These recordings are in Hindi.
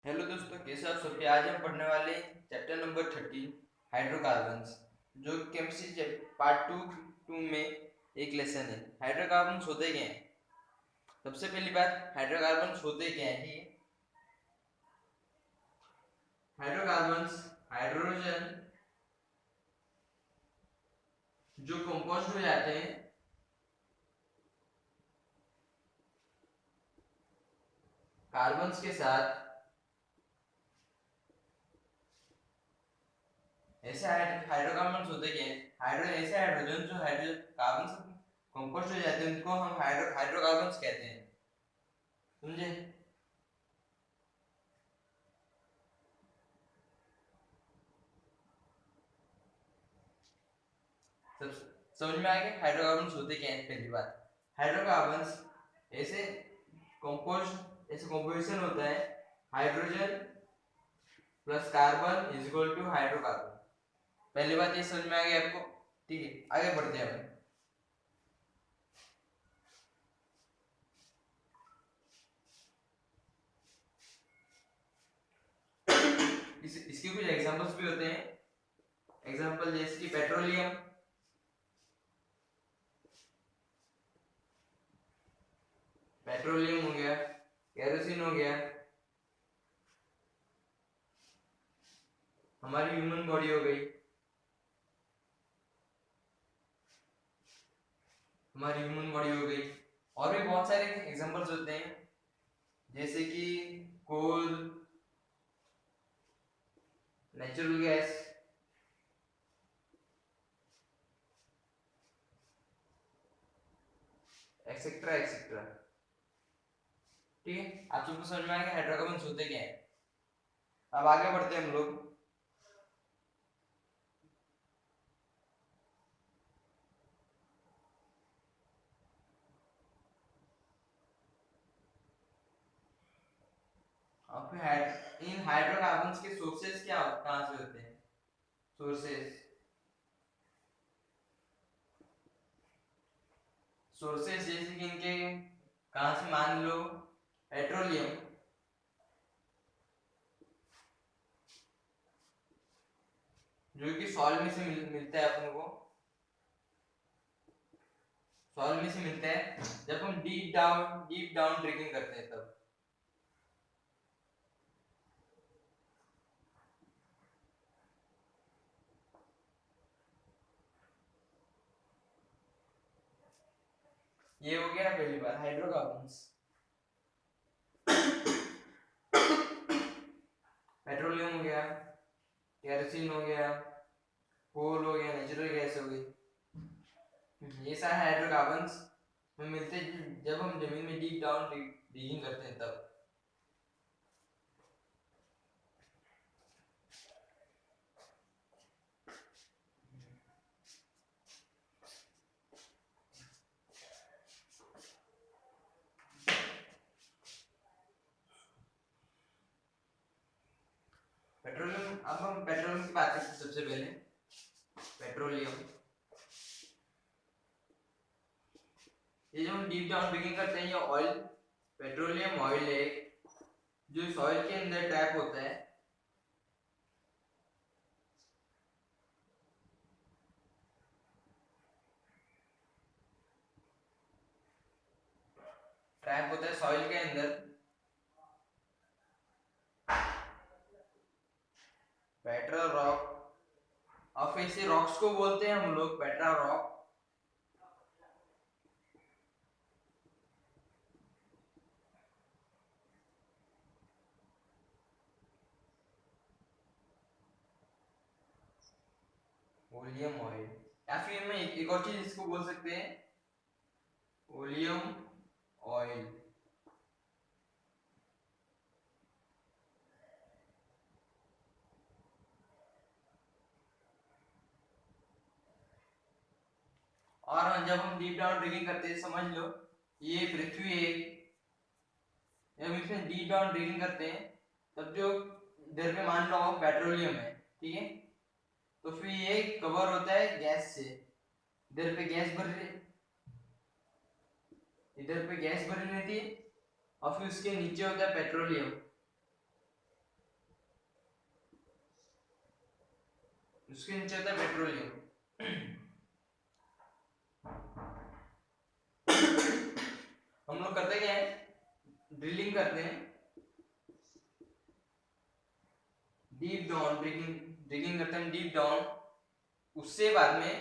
हेलो दोस्तों, कैसे आप सबके। आज हम पढ़ने वाले चैप्टर नंबर 13 हाइड्रोकार्बन्स, जो केमिस्ट्री पार्ट टू में एक लेसन है। हाइड्रोकार्बन्स होते क्या हैं? सबसे पहली बात, हाइड्रोकार्बन्स होते क्या है? ठीक है, हाइड्रोकार्बन्स हाइड्रोजन जो कंपोस्ट हो जाते हैं कार्बन्स के साथ, ऐसे हाइड्रोकार्बन्स होते क्या हैं? ऐसे हाइड्रोजन जो हाइड्रोजन कार्बन से कंपोस्ट हो जाते हैं उनको हम हाइड्रोकार्बन्स कहते हैं। समझे? सब समझ में आ गया हाइड्रोकार्बन्स होते क्या हैं? पहली बात, हाइड्रोकार्बन्स ऐसे कंपोजिशन होता है hydrogen plus carbon is equal to hydrocarbon. पहली बात ये समझ में आ गई आपको? ठीक है, आगे बढ़ते हैं। इसके कुछ एग्जांपल्स भी होते हैं। एग्जांपल जैसे कि पेट्रोलियम, हो गया, केरोसिन हो गया, हमारी ह्यूमन बॉडी हो गई, और भी बहुत सारे एग्जांपल्स होते हैं जैसे कि कोल, नेचुरल गैस, एक्सेट्रा एक्सेट्रा। ठीक है, आप सबको समझ में आएगा हाइड्रोकार्बन्स होते क्या है। अब आगे बढ़ते हैं हम लोग। अब इन हाइड्रोकार्बन्स के सोर्सेस क्या कहाँ से होते हैं? सोर्सेस सोर्सेस जैसे कि इनके कहाँ से, मान लो पेट्रोलियम, जो कि सॉइल में से मिलता है अपन को, सॉइल में से मिलता है जब हम डीप डाउन ड्रिलिंग करते हैं तब। ये हो गया पहली बार हाइड्रोकार्बन्स। पेट्रोलियम हो गया, केरोसिन हो गया, कोल हो गया, नेचुरल गैस हो गई। ये सारे हाइड्रोकार्बन्स में मिलते हैं जब हम जमीन में डीप डाउन डिगिंग करते हैं तब। पेट्रोलियम, अब हम पेट्रोलियम की बात करते हैं। सबसे पहले पेट्रोलियम, ये जो हम डीप डाउन डिगिंग करते हैं, ये ऑयल, पेट्रोलियम ऑयल है जो सॉइल के अंदर ट्रैप होता है। सॉइल के अंदर, पेट्रोल रॉक, और ऐसे रॉक्स को बोलते हैं हम लोग पेट्रा रॉक। ओलियम ऑयल, या फिर मैं एक और चीज इसको बोल सकते हैं, ओलियम ऑयल। और जब हम डीप डाउन ड्रिलिंग करते हैं, समझ लो ये पृथ्वी है, जब इसमें डीप डाउन ड्रिलिंग करते हैं तब जो इधर पे मान लो पेट्रोलियम है, ठीक है, तो फिर ये कवर होता है गैस से। इधर पे गैस भर रही, इधर पे गैस भरी रहती है, और फिर उसके नीचे होता है पेट्रोलियम। उसके नीचे होता है पेट्रोलियम। हम लोग करते क्या है, ड्रिलिंग करते हैं, डीप डाउन ड्रिलिंग ड्रिलिंग करते हैं डीप डाउन। उससे बाद में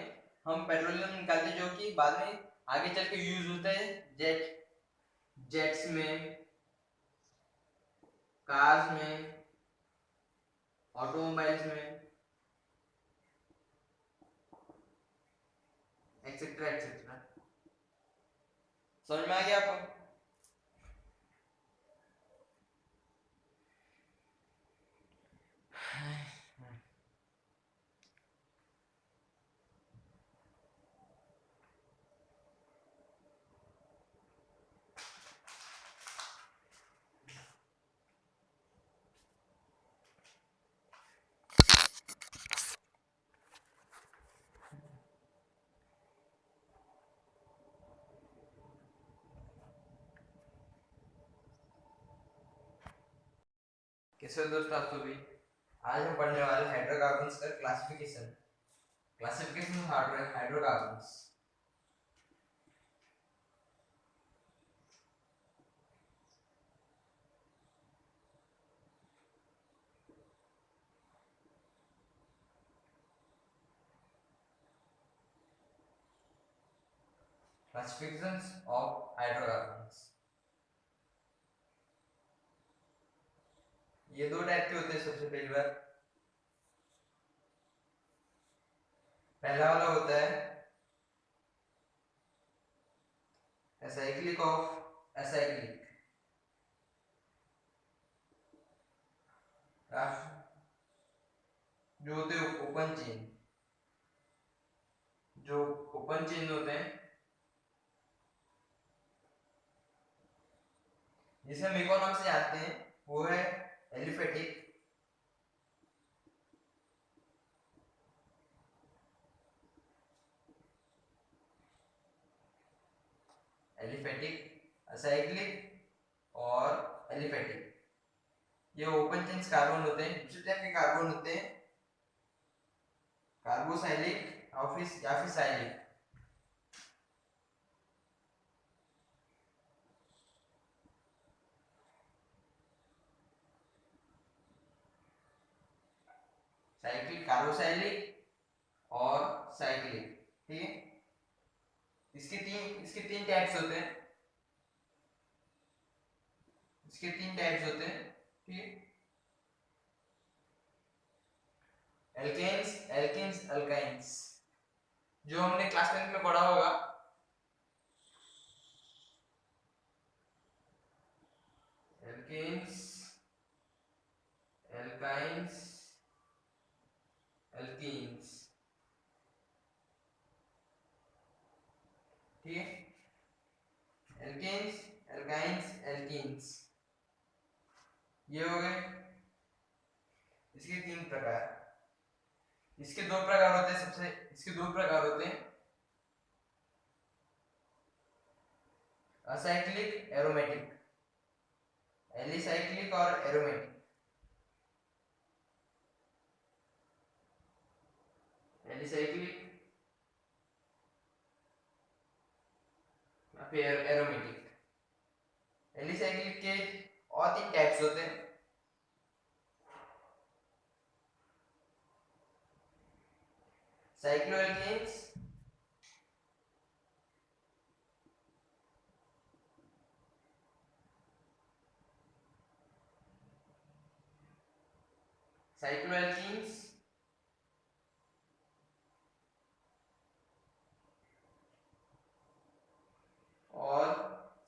हम पेट्रोलियम निकालते हैं, जो कि बाद में आगे चल के यूज होता है जेट्स में, कार्स में, ऑटोमोबाइल्स में, एक्सेट्रा एक्सेट्रा। समझ में आ गया आपको? कैसे हो दोस्तों आप सभी? आज हम पढ़ने वाले हाइड्रोकार्बन्स का classification, classification of hydrocarbons. Classifications of hydrocarbons, ये दो टाइप के होते हैं। सबसे पहली बार पहला वाला होता है एसाइक्लिक ऑफ एसाइक्लिक, जो होते हैं ओपन चेन, जो ओपन चेन होते हैं, जिसे हम एक और नाम से जानते हैं, वो है एलिफेटिक, एलिफेटिक, असाइक्लिक और एलिफेटिक। ये ओपन चेन्स कार्बन होते हैं। दूसरे टाइप के कार्बन होते हैं कार्बोसाइलिक या फिर साइलिक। साइक्लिक, कार्बोसाइलिक और साइक्लिक, ठीक है। इसके तीन टाइप्स होते हैं, ठीक है। एल्केन्स, एल्केन्स, अल्काइंस, जो हमने क्लास 10 में पढ़ा होगा। एल्केन्स, एल्काइंस, एल्कीन्स, ठीक है। एल्केन्स, एल्काइंस, एल्कीन्स, ये हो गए इसके तीन प्रकार। इसके दो प्रकार होते हैं, असाइक्लिक, एरोमेटिक, एलिसाइक्लिक और एरोमेटिक। एलिसाइक्लिक या फिर एरोमेटिक। एलिसाइक्लिक के और तीन टाइप्स होते हैं, साइक्लोएल्केन्स, साइक्लोएल्कीन्स और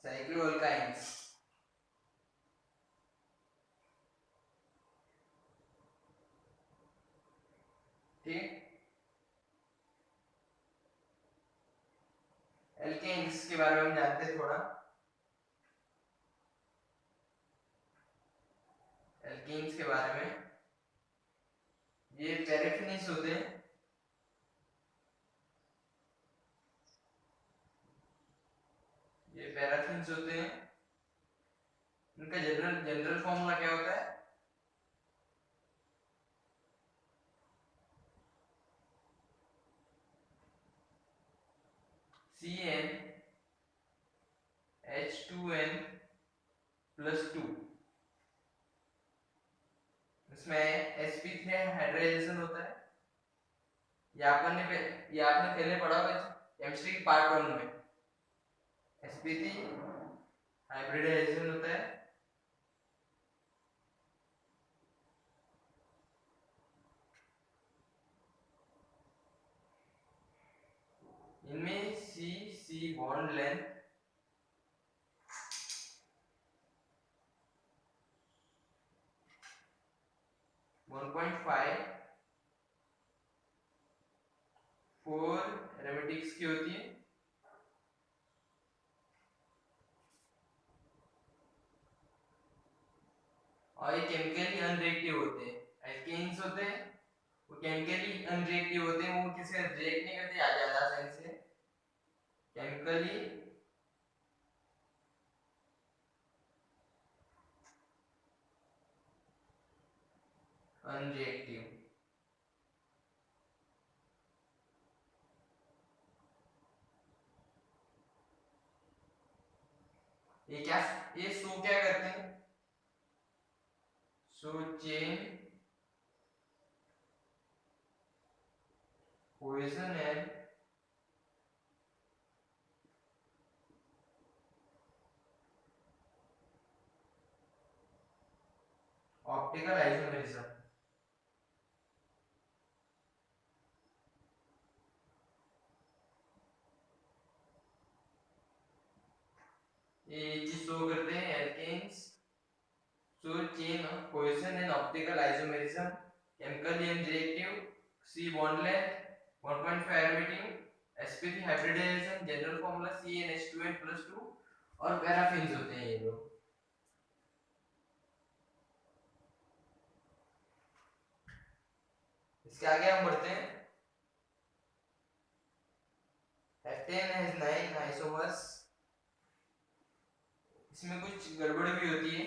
साइक्लोअल्काइंस, ठीक। एल्केन्स के बारे में हम जानते हैं थोड़ा। एल्केन्स के बारे में, ये पैराफिन्स होते हैं, इनका जनरल फॉर्मूला क्या होता है? CnH2n+2। इसमें sp3 हाइड्रोलाइजेशन होता है। ये आपने पहले पढ़ा होगा केमिस्ट्री के पार्ट 1 में। sp3 हाइब्रिडाइजेशन होता है। इनमें C बॉन्ड लेंथ 1.5 4 एरोमेटिक्स की होती है। और ये केमिकली अनरिएक्टिव होते हैं। एल्केन्स होते हैं वो केमिकली अनरिएक्टिव होते हैं, वो किसी रिएक्ट नहीं करते ज्यादा आसानी से, केमिकली अनरिएक्टिव। ये शो क्या करते हैं, show chain cohesion and optical isomerism. ये चीज शो करते हैं alkanes show chain cohesion and optical isomerism, chemically unreactive, C bond length 1.5 aromatic, sp3 hybridisation, general formula CnH2n+2 और पैराफिन्स होते हैं ये लोग। इसके आगे हम बढ़ते हैं। हेक्टेन हैज 9 आइसोमर्स। इसमें कुछ गड़बड़ भी होती है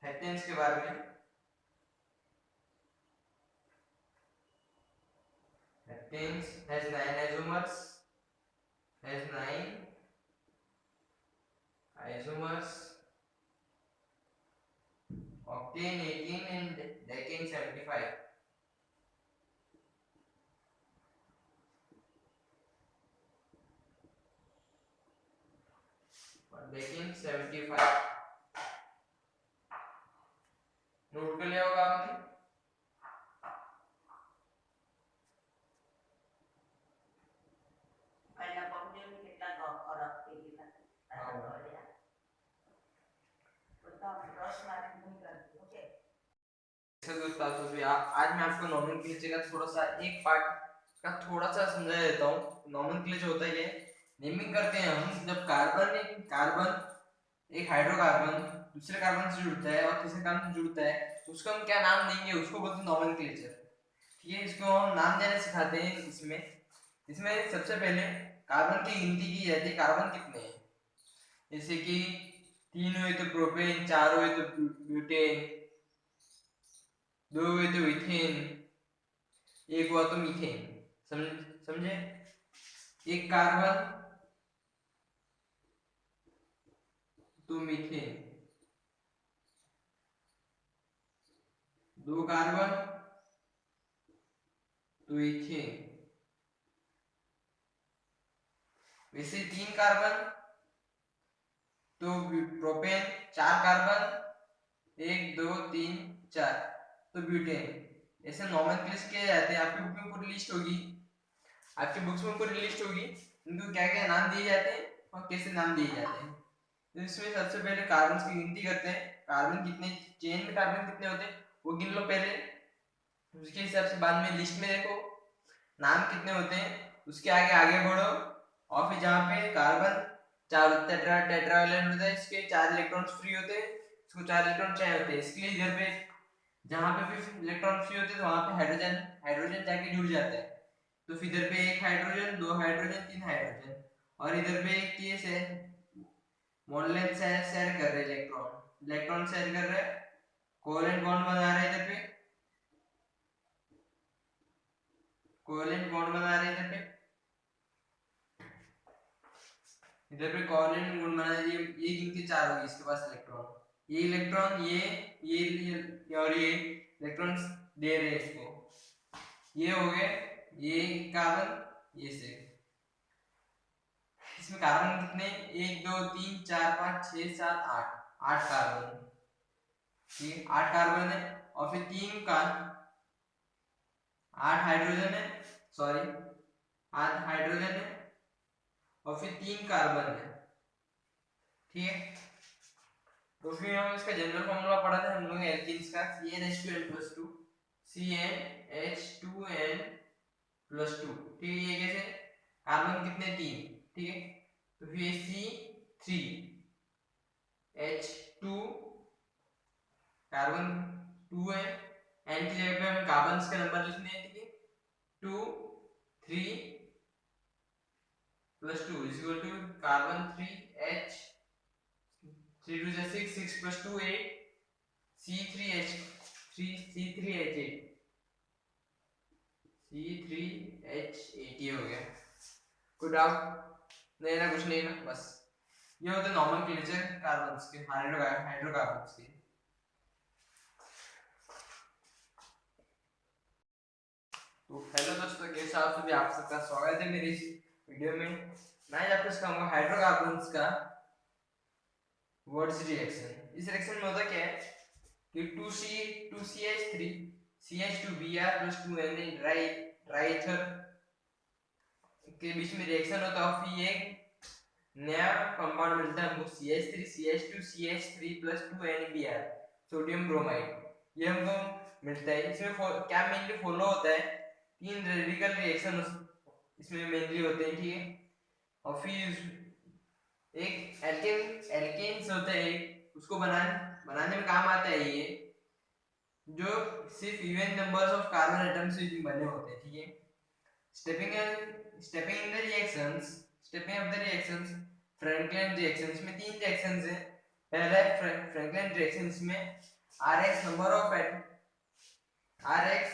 हेक्टेन्स के बारे में। Heptanes has 9 isomers, octane 18 and decane 75। decane 75 note कर लिया होगा आपने। आज मैं आपको नॉमेनक्लेचर का थोड़ा सा एक पार्ट का थोड़ा सा समझा देता हूँ। नॉमेनक्लेचर होता है ये नेमिंग करते हैं हम, जब कार्बन एक हाइड्रोकार्बन दूसरे कार्बन से जुड़ता है और तीसरे कार्बन से जुड़ता है तो उसको हम क्या नाम देंगे, उसको बोलते हैं नॉमेनक्लेचर। ठीक है, इसको हम नाम देना सिखाते हैं। इसमें सबसे पहले कार्बन की गिनती की जाती है, कार्बन कितने हैं। जैसे कि 3 हुए तो प्रोपेन, 4 हुए तो ब्यूटेन, 2 हुए तो इथेन, 1 हुआ तो मीथेन। समझे? एक कार्बन तो मीथेन, 2 कार्बन तो इथेन। वैसे 3 कार्बन तो प्रोपेन, 4 कार्बन 1 2 3 4 तो ब्यूटेन। ऐसे नॉमेनक्लेचर किए जाते हैं। आपकी बुक में पूरी लिस्ट होगी, इनको क्या क्या नाम दिए जाते हैं और कैसे नाम दिए जाते हैं। तो इसमें सबसे पहले कार्बन की गिनती करते हैं। कार्बन कितने, चेन में कार्बन कितने होते हैं वो गिन लो पहले, उसके हिसाब से बाद में लिस्ट में देखो नाम कितने होते हैं, उसके आगे आगे बढ़ो और फिर जहाँ पे कार्बन 4 टेट्रावैलेंट होता है, इसके 4 इलेक्ट्रॉन्स फ्री होते हैं, इसको 4 इलेक्ट्रॉन चाहिए होते हैं। इसके लिए इधर पे जहाँ पे भी इलेक्ट्रॉन फ्री होते हैं तो वहाँ पे हाइड्रोजन जाके जुड़ जाता है। तो फिर इधर पे 1 हाइड्रोजन, 2 हाइड्रोजन, 3 हाइड्रोजन, और इधर पे एक केस है मोनोलेंस शेयर कर रहे इलेक्ट्रॉन शेयर कर रहे हैं, कोवेलेंट बॉन्ड बना रहे हैं इधर पे, कोवेलेंट बॉन्ड बना रहे हैं इधर पे। इधर पे कोवैलेंट बॉन्ड बना है, ये गिनती 4 होगी इसके पास इलेक्ट्रॉन, ये इलेक्ट्रॉन ये और ये इलेक्ट्रॉन्स दे रहे हैं इसको, ये हो गए, ये कार्बन, ये से इसमें कार्बन कितने, 1 2 3 4 5 6 7 8, 8 कार्बन, ठीक है 8 कार्बन है, और फिर 3 का 8 हाइड्रोजन है, सॉरी 8 हाइड्रोजन है, और फिर 3 कार्बन है, ठीक है। तो फिर हम इसका जनरल फॉर्मूला पढ़ा था हम लोग एल्कीन्स का, CnH2n+2, CnH2n+2, ठीक है। ये कैसे, कार्बन कितने 3, ठीक है, तो फिर C3H2, कार्बन 2 है, n की जगह पे हम कार्बन्स का नंबर लिखने हैं, ठीक है, 2 3 + 2 = कार्बन 3H, 3 2 6 6 + 2 8, C3H8 ये हो गया। कोई डाउट नहीं ना, कुछ नहीं ना, बस ये होते हैं नॉमेनक्लेचर कार्बन्स के, हाइड्रोकार्बन्स के। तो हेलो दोस्तों, कैसे आप सभी, आप सबका स्वागत है मेरी इस वीडियो में। मैं आज आपको सिखाऊंगा हाइड्रोकार्बन्स का वर्ड्स रिएक्शन। इस रिएक्शन में होता क्या है कि 2CH3 CH2Br+2Na ट्राईथर के बीच में रिएक्शन होता है, फिर ये नया कंपाउंड मिलता है हमको CH3 CH2 CH3+2NBr sodium bromide, ये हमको मिलता है। इसमें क्या मेनली फॉलो होता है, 3 रेडिकल रिएक्शन इसमें मेनली होते हैं, ठीक है। और फिर एक एल्केन्स होता है, उसको बनाने में काम आता है ये, जो सिर्फ even numbers of carbon atoms से बने होते हैं, ठीक है। Stepping up the reactions, Franklin reactions में 3 रिएक्शंस हैं। पहला है फ्रैंकलिन रिएक्शंस में Rx number of atom, Rx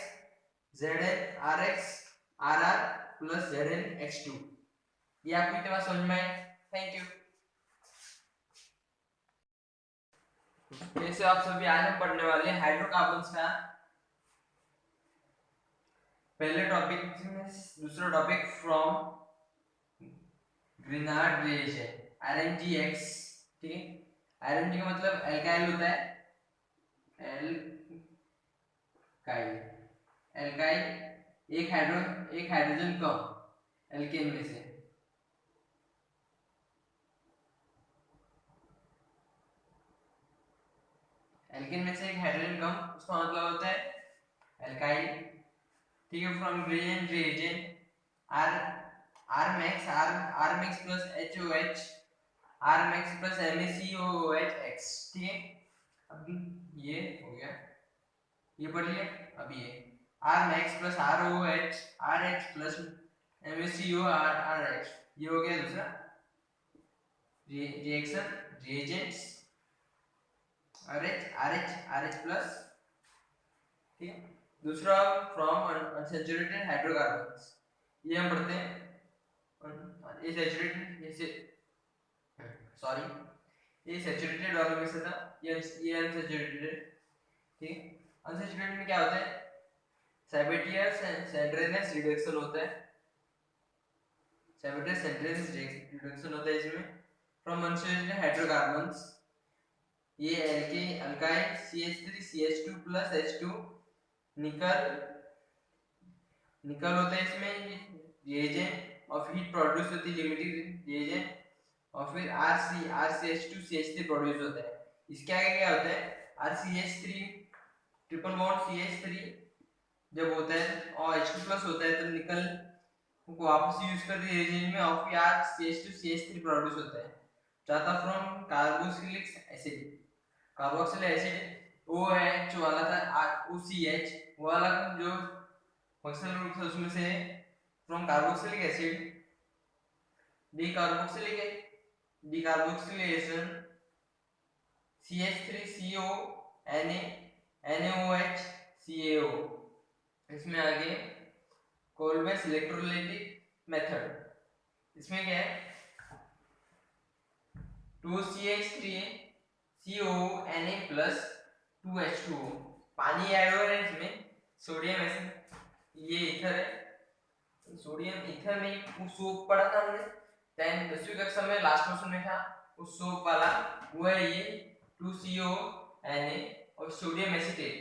Zn Rx Rr + ZnH2, ये आपको इतना बात समझ में आए, थैंक यू। जैसे आप सभी आज हम पढ़ने वाले हैं हाइड्रोकार्बन्स का पहले टॉपिक में दूसरा topic from Grignard reaction, RNGX, ठीक है। RNG का मतलब एल्काइल होता है, एल्काइल एक हाइड्रोजन कम एल्केन में से, एल्केन में से एक हाइड्रोजन कम, उसका मतलब होता है एल्काइल, ठीक है। From gradient reagent Rmax plus HOH Rmax plus MaCOOH, ठीक है। अब ये हो गया, ये पढ़ लिया। अब ये Rmax plus ROH RH plus MaCORH, ये हो गया दूसरा रिएक्शन रिएजेंट्स RH प्लस, ठीक है। दूसरा फ्रॉम अनसैचुरेटेड हाइड्रोकार्बन्स, ये हम पढ़ते हैं ये सैचुरेटेड, सॉरी ये सैचुरेटेड वालों में से था, ये अनसैचुरेटेड है, ठीक है। अनसैचुरेटेड में क्या होता है, सैबेटियस-सेंट्रेनस रिडक्शन होता है, सैबेटियस-सेंट्रेनस रिडक्शन होता है इसमें फ्रॉम अनसैचुरेटेड हाइड्रोकार्बन्स। ये अल्काइल CH3 CH2 + H2 निकल होता है इसमें रिएजेंट, और फिर हीट प्रोड्यूस होती है लिमिटेड रिएजेंट, और फिर RCH2 CH3 प्रोड्यूस होता है। इसके आगे क्या होता है, RCH3 ट्रिपल बॉन्ड CH3 जब होता है और H2+ होता है, तब निकल को वापस यूज कर दिया रिएजेंट में, और फिर CH2 CH3 प्रोड्यूस होता है, जाता फ्रॉम कार्बोक्सिलिक एसिड OH वाला था, OCH वाला जो फंक्शनल ग्रुप था, उसमें से from carboxylic acid decarboxylation CH3CO NaOH CaO, इसमें आगे कोलबेस इलेक्ट्रोलाइटिक मेथड, इसमें क्या है 2CH3 CONA प्लस 2H2O, पानी ऐड हो रहा है इसमें, सोडियम ऐसे, ये ईथर है, सोडियम ईथर में वो सोप पढ़ा था हमने 10वीं कक्षा में, लास्ट क्वेश्चन में था उस सोप वाला, वो है ये 2CONA और सोडियम एसीटेट,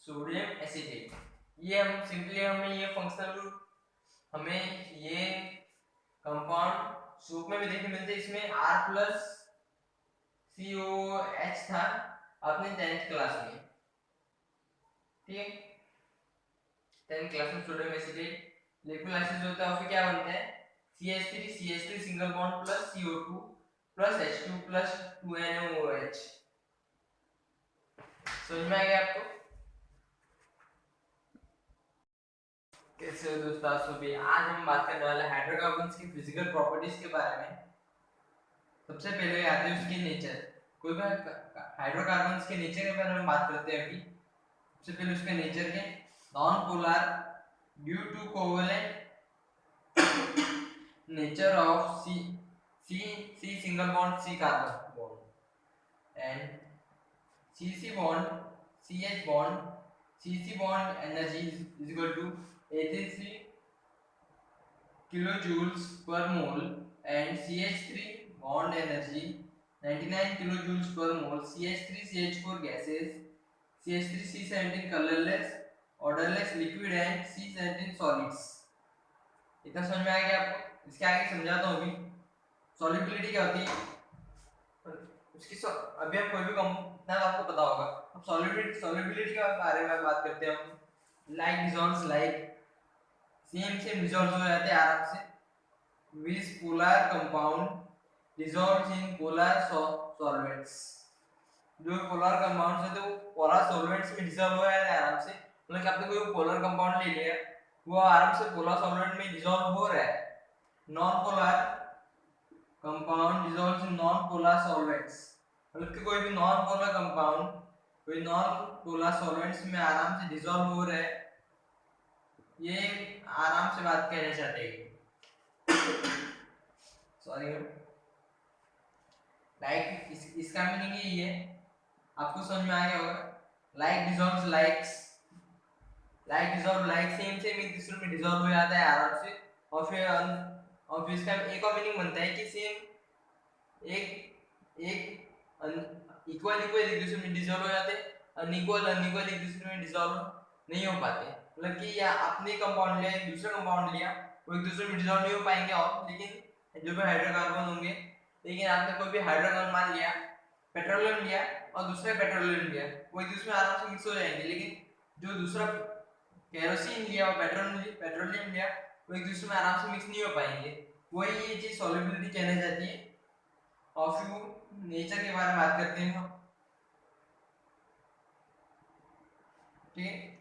सोडियम एसीटेट। ये हम सिंपली हमें ये फंक्शनल ग्रुप, हमें ये कंपाउंड सूप में भी देखने मिलते, इसमें R प्लस COH था अपने 10th क्लास में, ठीक है, 10th क्लास में सोडियम एसीटेट इलेक्ट्रोलाइसिस होता है और फिर क्या बनता है CH3 single bond plus CO2 plus H2 plus 2NOOH। समझ में आ गया आपको? कैसे हो दोस्तों आप सभी? आज हम बात करने वाले हाइड्रोकार्बन्स की फिजिकल प्रॉपर्टीज के बारे में। सबसे पहले आते हैं उसकी नेचर। कोई भी हाइड्रोकार्बन्स के नेचर के बारे में बात करते हैं अभी। सबसे पहले उसके नेचर के, non polar due to covalent nature of C single bond C carbon bond and CC bond CH bond, CC bond energy is equal to 83 kilojoules per mole and CH3 bond energy 99 kilojoules per mole. CH3CH4 gases, CH3C17 colorless odorless liquid and C17 solids। इतना समझ में आ गया आपको? इसके आगे समझाता हूँ। अभी सॉल्युबिलिटी क्या होती है उसकी अभी हम कोई भी कंपाउंड आपको पता होगा। अब सॉल्युबिलिटी के बारे में बात करते हैं हम। Like dissolves like, same dissolve हो जाते हैं आराम से। Which polar compound dissolves in polar solvents, जो पोलर कंपाउंड्स है तो वो पोलर सॉल्वेंट्स में डिसॉल्व हो जाते हैं आराम से। मतलब कि आपने कोई पोलर कंपाउंड ले लिया, वो आराम से पोलर सॉल्वेंट में डिसॉल्व हो रहा है। Non polar compound dissolves in non polar solvents, मतलब कि कोई भी नॉन पोलर कंपाउंड कोई नॉन पोलर सॉल्वेंट्स में आराम से डिसॉल्व हो रहा है, ये आराम से बात कहना चाहते हैं। सॉरी लाइक इसका मीनिंग यही है, आपको समझ में आ गया होगा। Like dissolves likes, like dissolve like, same एक दूसरे में डिसॉल्व हो जाता है आराम से। और फिर इसका एक और मीनिंग बनता है कि सेम एक इक्वल एक दूसरे में डिसॉल्व हो जाते हैं, अनइक्वल एक दूसरे में डिसॉल्व नहीं हो पाते। मतलब कि या आपने कंपाउंड लिया दूसरा कंपाउंड लिया, वो एक दूसरे में डिसॉल्व नहीं हो पाएंगे, और लेकिन जो भी हाइड्रोकार्बन होंगे, लेकिन आपने कोई भी हाइड्रोकार्बन मान लिया, पेट्रोलियम लिया और दूसरा पेट्रोलियम लिया, वो एक दूसरे में आराम से मिक्स हो जाएंगे। लेकिन जो दूसरा केरोसिन लिया और पेट्रोलियम लिया, वो एक दूसरे में आराम से मिक्स नहीं हो पाएंगे। वही ये चीज सॉल्युबिलिटी कहना जाती है। और फिर नेचर के बारे में बात करते हैं हम, ठीक है।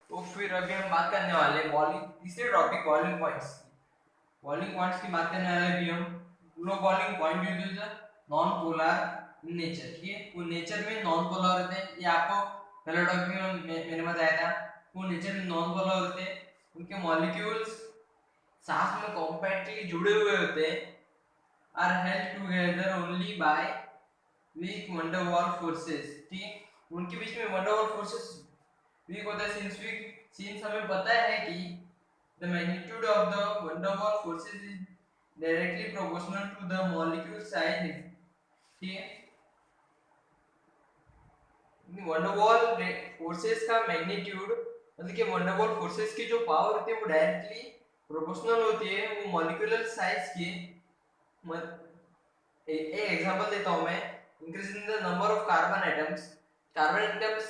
तो फिर अभी हम बात करने वाले हैं बॉइलिंग, तीसरे topic boiling points. Boiling points की बात करने वाले भी हम। Low boiling point use is non polar nature, ठीक है। वो नेचर में नॉन पोलर होते हैं, ये आपको पहले टॉपिक में मैंने बताया था। वो नेचर में नॉन पोलर होते हैं, उनके मॉलिक्यूल्स साथ में कॉम्पैक्टली जुड़े हुए होते हैं, are held together only by weak van der Waals forces, ठीक है। उनके बीच में one der Waals forces week होता है, सिंस हमें पता है कि the magnitude of the van der Waals forces is directly proportional to the molecule size, ठीक है। वन डर वाल फोर्सेस का मैग्नीट्यूड, मतलब कि वन डर वाल फोर्सेस की जो पावर होती है वो डायरेक्टली प्रोपोर्शनल होती है वो मॉलिक्यूलर साइज की। एक एग्जांपल देता हूं मैं। Increasing the number of carbon atoms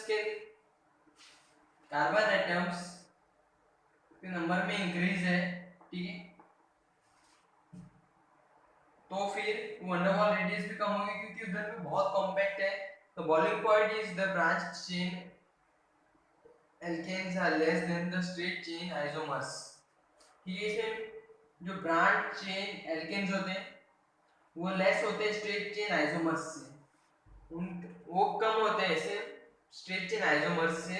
के नंबर में इंक्रीज है, ठीक है, तो फिर वन डर वाल रेडियस भी कम होगी क्योंकि उधर पे बहुत कॉम्पैक्ट है। तो boiling point is the branch chain alkanes are less than the straight chain isomers, ठीक है। जो ब्रांच चेन एल्केन्स होते हैं वो लेस होते हैं स्ट्रेट चेन आइसोमर्स से, वो कम होते हैं ऐसे स्ट्रेट चेन आइसोमर्स से।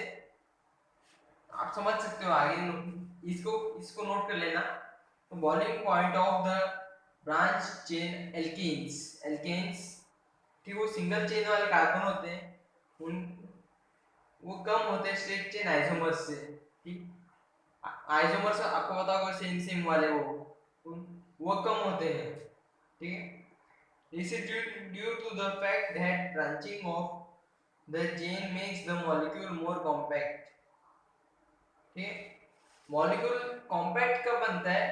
आप समझ सकते हो आगे, इसको नोट कर लेना। तो boiling point of the branch chain alkanes ठीक, वो सिंगल चेन वाले कार्बन होते हैं, उन वो कम होते हैं स्ट्रेट चेन आइसोमर्स से। ठीक, आइसोमर्स आपको पता होगा सेम सेम वाले वो कम होते हैं। ठीक है, this is due to the fact that branching of the chain makes the molecule more compact। ठीक है, मॉलिक्यूल कॉम्पैक्ट कब बनता है,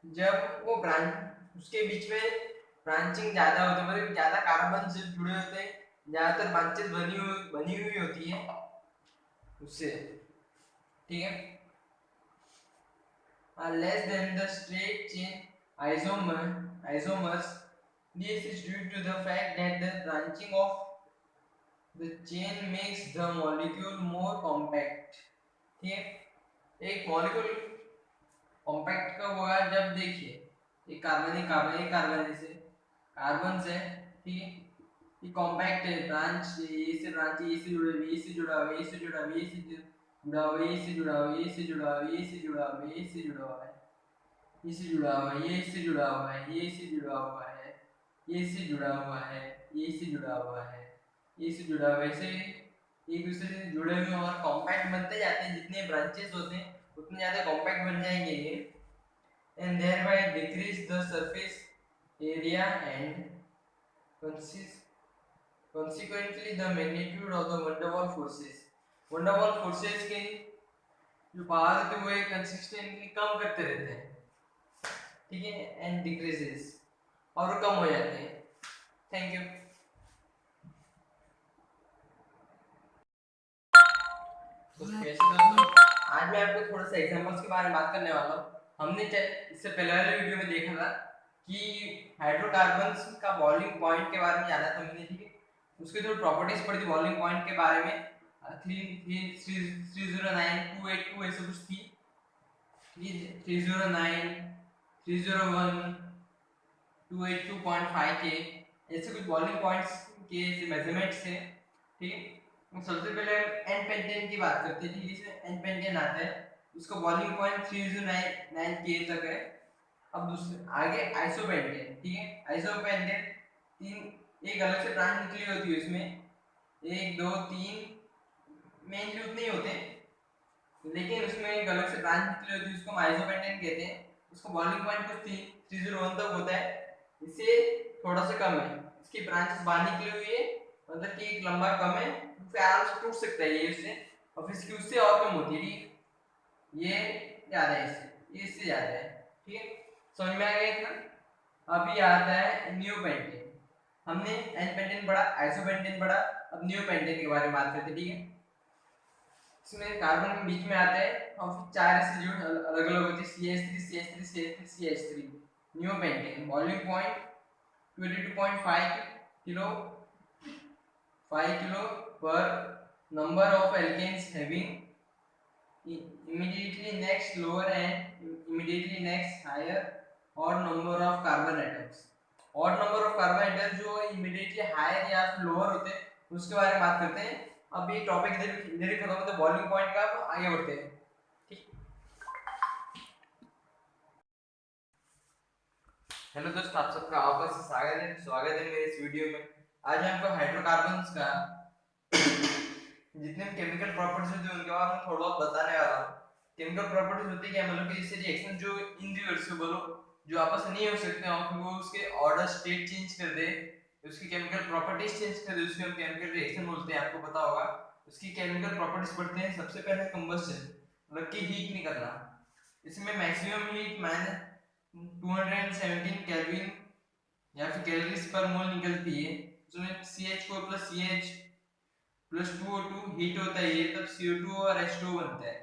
जब वो ब्रांच उसके बीच में ब्रांचिंग ज्यादा होती है, मतलब ज्यादा कार्बन से जुड़े होते हैं, ज्यादातर ब्रांचेस बनी हुई होती है उससे। ठीक है, less than the straight chain isomers। This is due to the fact that the branching of the chain makes the molecule more compact। ठीक है, एक मॉलिक्यूल कॉम्पैक्ट कब होगा, जब देखिए एक कार्बन जैसे कार्बन से, ठीक है, ये कॉम्पैक्ट है, ब्रांच ए से जुड़ा हुआ, ए से जुड़ा हुआ, ए से जुड़ा हुआ, ए से जुड़ा हुआ, ए से जुड़ा हुआ, ए से जुड़ा हुआ, ए से जुड़ा हुआ, ए से जुड़ा हुआ, ए से जुड़ा हुआ, ए से जुड़ा हुआ है, ए से जुड़ा हुआ है, ए से जुड़ा हुआ है, ए से जुड़ा हुआ है, ए से जुड़ा हुआ है, ऐसे एक दूसरे से जुड़े हुए और कॉम्पैक्ट बनते जाते हैं। जितने ब्रांचेस होते हैं उतने ज्यादा कॉम्पैक्ट बन जाएंगे ये, and thereby decrease the surface area and consequently the magnitude of the van der Waals forces। van der Waals forces के जो पावर होते हैं वो एक कंसिस्टेंटली कम करते रहते हैं। ठीक है, एंड डिक्रीजेस, और कम हो जाते हैं। Thank you. तो कैसे दोस्तों, आज मैं आपको थोड़ा सा एग्जांपल्स के बारे में बात करने वाला हूँ। हमने इससे पहले वाले वीडियो में देखा था कि हाइड्रोकार्बन्स का बॉइलिंग पॉइंट के बारे में जाना था हमने। ठीक है, उसके जो प्रॉपर्टीज पढ़ी थी बॉइलिंग पॉइंट के बारे में, 309 282 ऐसे कुछ थी, 309 301 282.5 के ऐसे कुछ बॉइलिंग पॉइंट्स के मेजरमेंट्स थे। ठीक है, सबसे पहले एन पेंटेन की बात करते हैं। जिसमें एन पेंटेन आता है उसका बॉइलिंग पॉइंट 309 के तक है। अब दूसरे आगे आइसोपेंटेन। ठीक है, आइसोपेंटेन तीन एक अलग से ब्रांच निकली होती है, उसमें 1 2 3 मेनली उतने ही होते हैं, लेकिन उसमें एक अलग से ब्रांच निकली होती है, उसको आइसोपेंटेन कहते हैं। उसका बॉइलिंग पॉइंट कुछ 301 तक होता है, इससे थोड़ा सा कम है। इसकी ब्रांचेस बाहर निकली हुई है, मतलब कि एक लंबा कम है, फिर आराम से टूट सकता है ये उससे, और फिर इसकी उससे और कम होती है। ये ज्यादा है इससे, ये इससे ज्यादा है। ठीक है, समझ में आ गया इतना। अभी आता है नियोपेंटेन। हमने एन पेंटेन पढ़ा, आइसोपेंटेन पढ़ा, अब नियोपेंटेन के बारे में बात करते हैं। ठीक है, इसमें कार्बन बीच में आता है और फिर 4 रेसिड्यू अलग अलग होते हैं, CH3 CH3 CH3 CH3। Neopentane boiling point 22.5 kilo 5 kilo per number of alkanes having immediately next lower and immediately next higher odd number of carbon atoms। odd number of carbon atoms जो immediately higher या फिर lower होते हैं उसके बारे में बात करते हैं। अब ये टॉपिक इधर ही खत्म होता है बॉइलिंग पॉइंट का, अब आगे बढ़ते हैं। ठीक, हेलो दोस्तों, आप सबका वापस से स्वागत है मेरे इस वीडियो में। आज मैं आपको हाइड्रोकार्बन्स का जितने केमिकल प्रॉपर्टीज होती है उनके बारे में थोड़ा बहुत बताने वाला हूँ। केमिकल प्रॉपर्टीज होती है क्या, मतलब कि जैसे रिएक्शन जो इनरिवर्सिबल हो, जो आपस में नहीं हो सकते और फिर वो उसके ऑर्डर स्टेट चेंज कर दे, उसकी केमिकल प्रॉपर्टीज चेंज कर दे, उसको हम केमिकल रिएक्शन बोलते हैं, आपको पता होगा। उसकी केमिकल प्रॉपर्टीज पढ़ते हैं। सबसे पहले कंबस्शन, मतलब कि हीट निकलना। इसमें मैक्सिमम हीट माइनस 217 केल्विन या फिर कैलोरीज पर मोल निकलती है। उसमें CH4 plus CH plus 2O2 heat होता है ये, तब CO2 और H2O बनता है।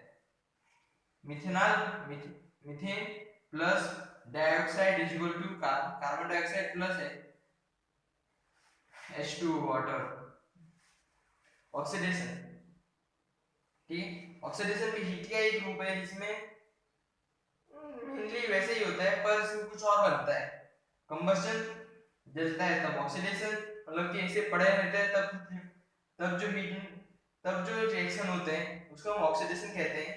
Methane plus dioxide is equal to carbon dioxide plus H2O water. Oxidation, ठीक, ऑक्सीडेशन भी हीट का एक रूप है, जिसमें मेनली वैसे ही होता है पर इसमें कुछ और बनता है। कंबस्शन जलता है तब ऑक्सीडेशन, मतलब कि ऐसे पड़े रहते हैं तब जो रिएक्शन होते हैं उसको हम ऑक्सीडेशन कहते हैं।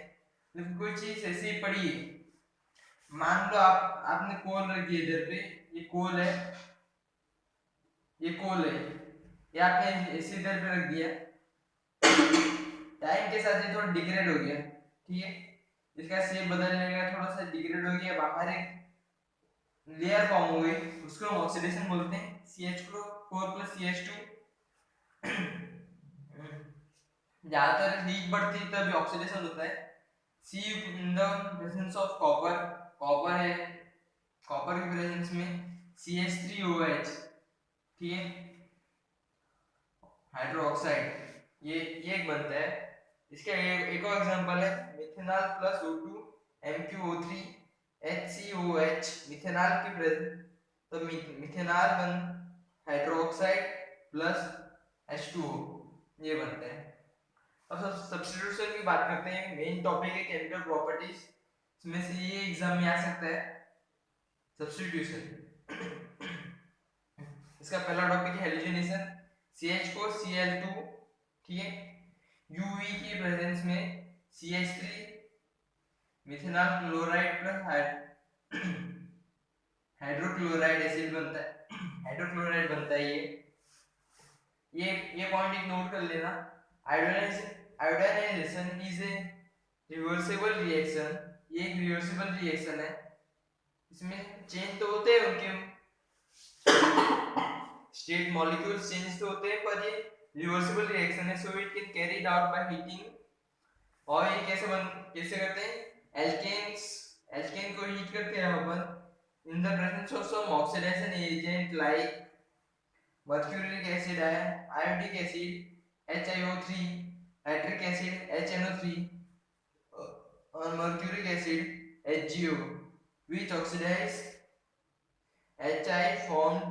जब कोई चीज ऐसी ही पड़ी है, मान लो आपने कोल रख दिया इधर पे ये कोल है, ये कोल है, ये आपने इसी इधर पे रख दिया, टाइम के साथ ये थोड़ा डिग्रेड हो गया, ठीक है, इसका शेप बदलने लगा, थोड़ा सा डिग्रेड हो गया, बाहर एक लेयर फॉर्म हो गई, उसको हम ऑक्सीडेशन बोलते हैं, CH4 + CH2। ज्यादातर हीट बढ़ती है तभी ऑक्सीडेशन होता है। See in the presence of copper, copper है, कॉपर की प्रेजेंस में CH3OH, ठीक है, हाइड्रोक्साइड, ये एक बनता है। इसका एक और एग्जांपल है methanol + O2 MgO3 HCOH, methanol की प्रेजेंस, तो मिथेनॉल बन हाइड्रोक्साइड प्लस H2O, ये बनता है। अब सब्स्टिट्यूशन की बात करते हैं, मेन टॉपिक है केमिकल प्रॉपर्टीज, इसमें से ये एग्जाम में आ सकता है सब्स्टिट्यूशन। इसका पहला टॉपिक है हेलोजनेशन, CH4Cl2, ठीक है, UV की प्रेजेंस में CH3 methanol chloride plus hydrochloride acid बनता है, हाइड्रोक्लोराइड बनता है। ये पॉइंट एक नोट कर लेना, iodisation is a reversible reaction, ये एक रिवर्सिबल रिएक्शन है, इसमें चेंज तो होते हैं उनके स्टेट, मॉलिक्यूल्स चेंज तो होते हैं, पर ये रिवर्सिबल रिएक्शन है, so it can carried out by heating. और ये कैसे करते हैं, एल्केन को हीट करते हैं अपन in the presence of some oxidation agent like mercuric acid है, iodic acid HiO3, nitric acid HNO3 और mercuric acid HgO, which oxidize Hi formed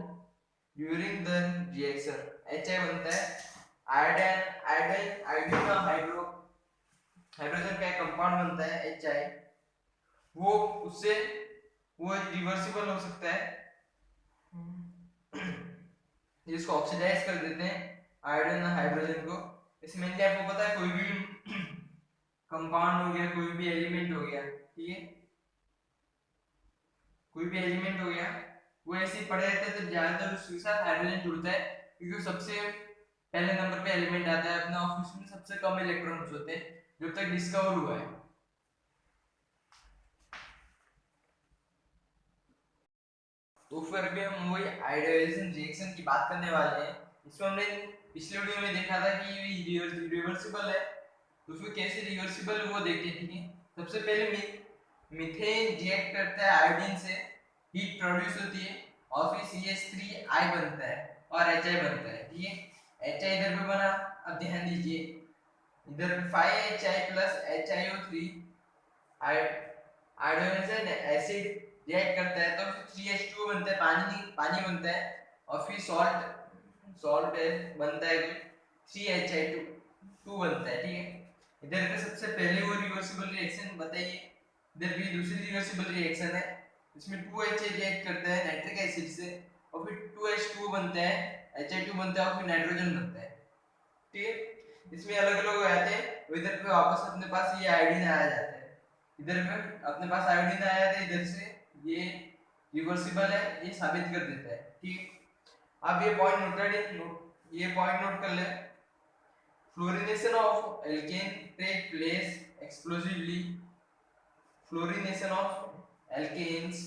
during the reaction। Hi बनता है आयोडीन का हाइड्रोजन का एक कंपाउंड बनता है Hi, वो उससे वो रिवर्सिबल हो सकता है, जिसको ऑक्सीडाइज कर देते हैं आयोडीन और हाइड्रोजन को। इसमें क्या आपको पता है, कोई भी कंपाउंड हो गया, कोई भी एलिमेंट हो गया, ठीक है, कोई भी एलिमेंट हो गया, वो ऐसे ही पड़े रहते हैं, तो ज्यादातर उसके साथ हाइड्रोजन जुड़ता है, क्योंकि सबसे पहले नंबर पे एलिमेंट आता है अपने ऑफिस में, सबसे कम इलेक्ट्रॉन्स होते हैं जब तक डिस्कवर हुआ है। तो फिर भी हम वही आयोडाइजेशन रिएक्शन की बात करने वाले हैं। इसमें हमने पिछले वीडियो में देखा था कि ये रिवर्सिबल है, तो फिर कैसे रिवर्सिबल वो देखते हैं, ठीक है। सबसे पहले मीथेन रिएक्ट करता है आयोडीन से, हीट प्रोड्यूस होती है और फिर CH3I बनता है और Hi बनता है, ठीक है। Hi इधर पे बना, अब ध्यान दीजिए इधर 5Hi + HiO3 iodisation acid react करता है, तो फिर 3H2 बनता है, पानी बनता है, और फिर सॉल्ट बनता है, 3Hi2 बनता है, ठीक है। इधर पे सबसे पहले वो रिवर्सिबल रिएक्शन बताइए, इधर भी दूसरी रिवर्सिबल रिएक्शन है, इसमें 2Hi रिएक्ट करता है नाइट्रिक एसिड से, और फिर 2H2 बनता है, Hi2 बनता है, और फिर नाइट्रोजन बनता है, ठीक है। इसमें अलग अलग हो जाते हैं, तो इधर पे वापस अपने पास ये आयोडीन आ जाता है, इधर पे अपने पास आयोडीन आ जाता है, इधर से ये रिवर्सिबल है, ये साबित कर देता है, ठीक। अब ये पॉइंट नोट कर ले, fluorination of alkane take place explosively, fluorination of alkanes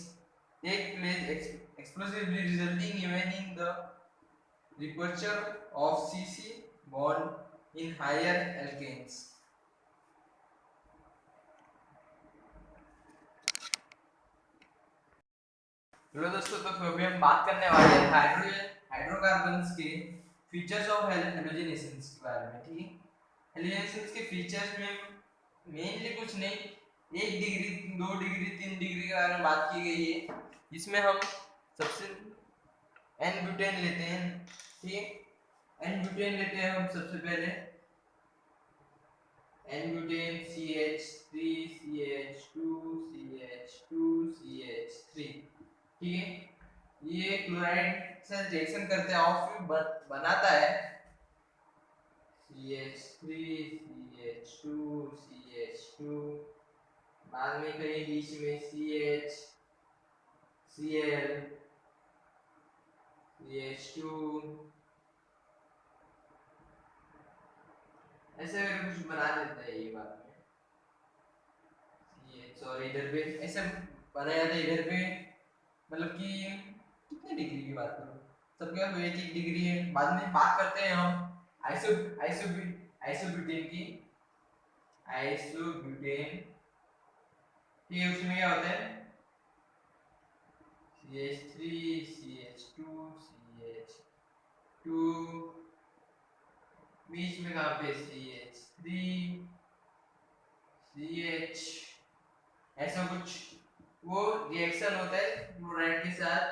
take place explosively, resulting even in the rupture of CC bond in higher alkanes। Hello दोस्तों, तो अभी हम बात करने वाले हैं हाइड्रोकार्बन्स के फीचर्स ऑफ हेलोजनेशंस के बारे में, ठीक है। हेलोजनेशंस के फीचर्स में मेनली कुछ नहीं, 1 डिग्री 2 डिग्री 3 डिग्री के बारे में बात की गई है। इसमें हम सबसे एन ब्यूटेन लेते हैं, ठीक है, एन ब्यूटेन लेते हैं हम सबसे पहले, N butane CH3 CH2 CH2 CH3, ठीक है। ये क्लोराइड से रिएक्शन करते हैं और फिर बनाता है CH3 CH2 CH2, बाद में कहीं बीच में CH Cl ऐसे करके कुछ बना देता है ये बात में, सॉरी इधर पे ऐसे बनाया था इधर पे, मतलब कि कितने डिग्री की बात करूं, सबके पास एक एक डिग्री है। बाद में बात करते हैं हम आइसोब्यूटेन की। आइसोब्यूटेन, ठीक है, उसमें क्या होता है, CH3 CH2 CH2, बीच में कहाँ पे CH3 CH, ऐसा कुछ वो रिएक्शन होता है क्लोराइड के साथ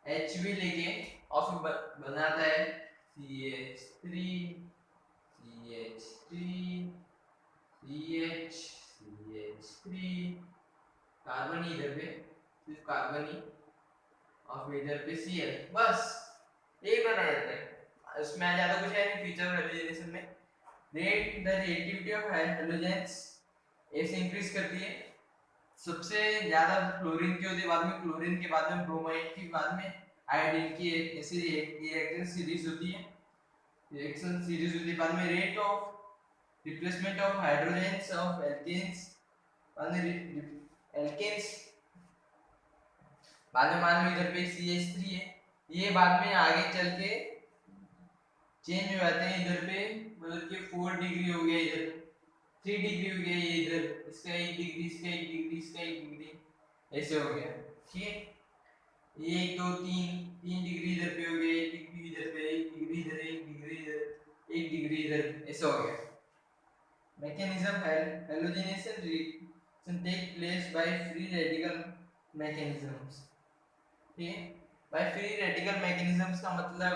HB लेके, और फिर बनाता है CH3 CH3 CH3, कार्बन ही इधर पे, सिर्फ कार्बन ही, और फिर इधर पे Cl, बस एक बनाया जाता है। उसमें ज्यादा कुछ है नहीं फीचर वैल्यूएशन में। Rate the reactivity of halogens ऐसे इंक्रीज करती है, सबसे ज्यादा फ्लोरीन की होती है, बाद में क्लोरीन के, बाद में ब्रोमाइड की, बाद में आयोडीन की, एक ऐसी रिएक्शन सीरीज होती है, बाद में rate of replacement of hydrogens of alkanes, बाद में एल्केन्स, बाद में मान लो इधर पे CH3 है, ये बाद में आगे चल के चेंज हो जाते हैं इधर पे, मतलब कि 4 डिग्री हो गया इधर, 3 डिग्री हो गया ये इधर, इसका 1 डिग्री, इसका 1 डिग्री, इसका 1 डिग्री, ऐसे हो गया, ठीक है। 1 2 3 3 डिग्री इधर पे हो गया, 1 डिग्री इधर पे, 1 डिग्री इधर, 1 डिग्री इधर, 1 डिग्री इधर, ऐसा हो गया। Mechanism halogenation reaction take place by free radical mechanisms, ठीक है। by free radical mechanisms का मतलब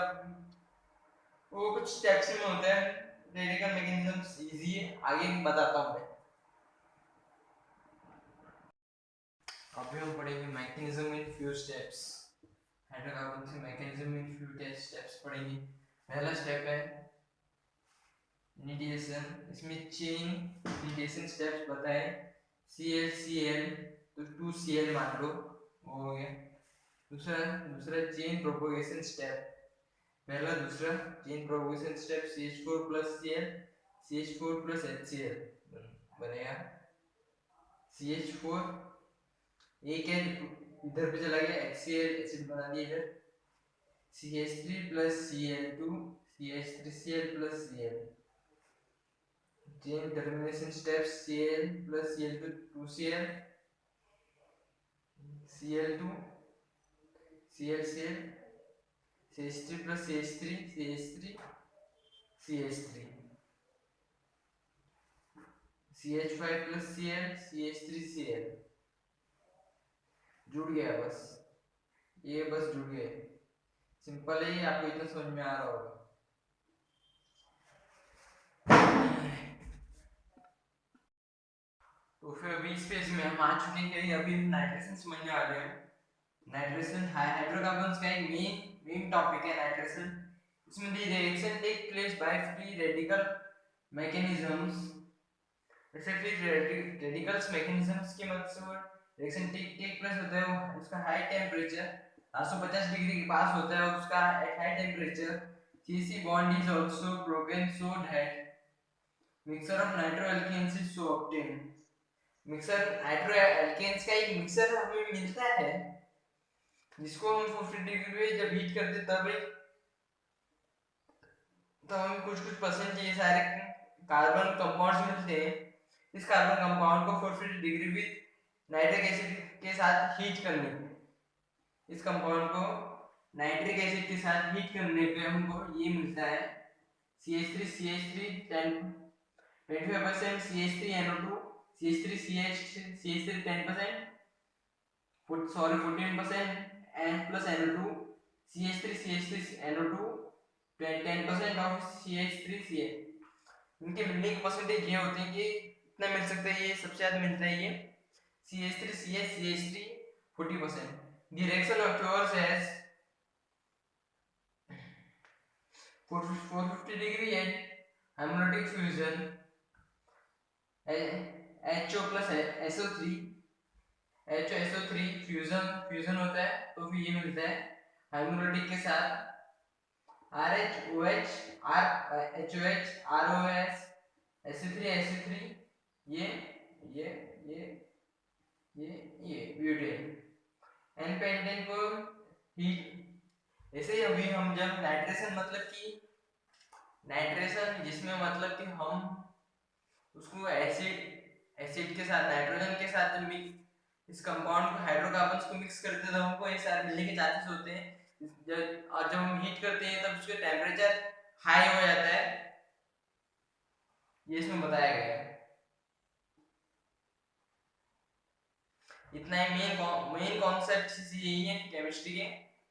वो कुछ स्टेप्स में होता है, रेडिकल मैकेनिज्म्स इजी है, आगे बताता हूँ मैं। अभी हम पढ़ेंगे mechanism in few steps, hydrocarbon से मैकेनिज्म इन फ्यू स्टेप्स पढ़ेंगे। पहला स्टेप है इनिटिएशन, इसमें चेन इनिटिएशन स्टेप्स बताए, ClCl तो 2Cl मान लो, वो हो गया। दूसरा चेन प्रोपोगेशन स्टेप, पहला दूसरा chain propagation step CH4 plus Cl, CH4 plus HCl बनेगा CH4, एक है इधर पे चला गया, HCl एसिड बना दिया इधर, CH3 plus Cl2 CH3Cl plus Cl, chain termination step Cl plus Cl2 2Cl, Cl2 ClCl, CH3 plus CH3 CH3 CH3, CH5 plus Cl CH3Cl, जुड़ गया बस, ये बस जुड़ गए, सिंपल है, आपको इतना समझ में आ रहा होगा। तो फिर अभी इस पेज में हम आ चुके हैं, अभी नाइट्रेशन समझने वाले हैं। नाइट्रेशन हाइड्रोकार्बन्स का एक मेन टॉपिक है नाइट्रेशन। इसमें the reaction take place by free radical mechanisms, जैसे फ्री रेडिकल्स मैकेनिज्म्स की मदद से रिएक्शन टेक प्लेस होता है, उसका हाई टेम्परेचर 750 डिग्री के पास होता है, और उसका at high temperature CC bond is also broken so that mixture of nitroalkanes is so obtained। Mixture nitroalkanes का एक मिक्सर हमें मिलता है, जिसको हम 450 डिग्री पे जब हीट करते तब हमें कुछ कुछ परसेंट ये सारे कार्बन कंपाउंड्स मिलते हैं। इस कार्बन कंपाउंड को 450 डिग्री विद नाइट्रिक एसिड के साथ हीट करने पे, इस कंपाउंड को नाइट्रिक एसिड के साथ हीट करने पे हमको ये मिलता है CH3 25% CH3NO2 CH3 10%, 14% and plus NO2 CH3NO2 10% of CH3Cl, इनके मिलने के परसेंटेज ये होते हैं कि इतना मिल सकता है, ये सबसे ज्यादा मिलता है ये CH3 40%। The reaction occurs as 450 degree at homolytic fusion, HO plus SO3, HOSO3 fusion होता है, तो फिर ये मिलता है हाइड्रोलिटिक के साथ RH OH HOH ROS SO3 ये ये ये ये ब्यूटेन एन पेंटेन को हीट। ऐसे ही अभी हम जब नाइट्रेशन मतलब कि नाइट्रेशन जिसमें मतलब कि हम उसको एसिड के साथ नाइट्रोजन के साथ इस कंपाउंड को हाइड्रोकार्बन्स को मिक्स करते हैं तो हमको ये सारे मिलने के चांसेस होते हैं। और जब हम हीट करते हैं तब उसका टेम्परेचर हाई हो जाता है, ये इसमें बताया गया है। इतना ही मेन कॉन्सेप्ट यही है केमिस्ट्री के,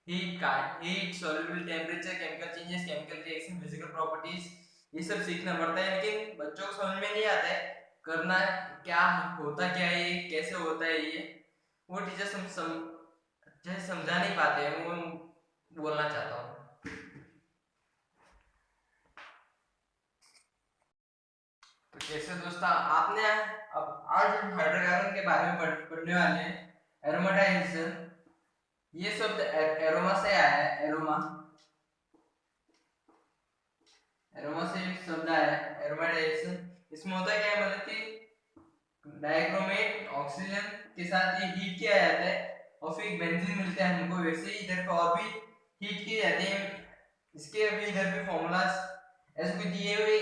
heat soluble temperature chemical changes chemical reaction physical properties, ये सब सीखना पड़ता है। लेकिन बच्चों को समझ में नहीं आता है करना क्या होता, क्या है ये कैसे होता है, ये वो टीचर जैसे समझा नहीं पाते हैं, वो बोलना चाहता हूँ। तो कैसे दोस्तों आपने अब आज हम हाइड्रोकार्बन के बारे में पढ़ने वाले हैं, एरोमेटाइजेशन। ये शब्द एरोमा से आया है, एरोमा से शब्द आया है एरोमेटाइजेशन। इसमें होता क्या है मतलब कि डाइक्रोमेट ऑक्सीजन के साथ ये हीट किया जाता है और फिर बेंजीन मिलता है हमको। वैसे ही इधर पे और भी हीट किए जाते हैं। इसके अभी इधर पे फॉर्मूलाज ऐसे कुछ दिए हुए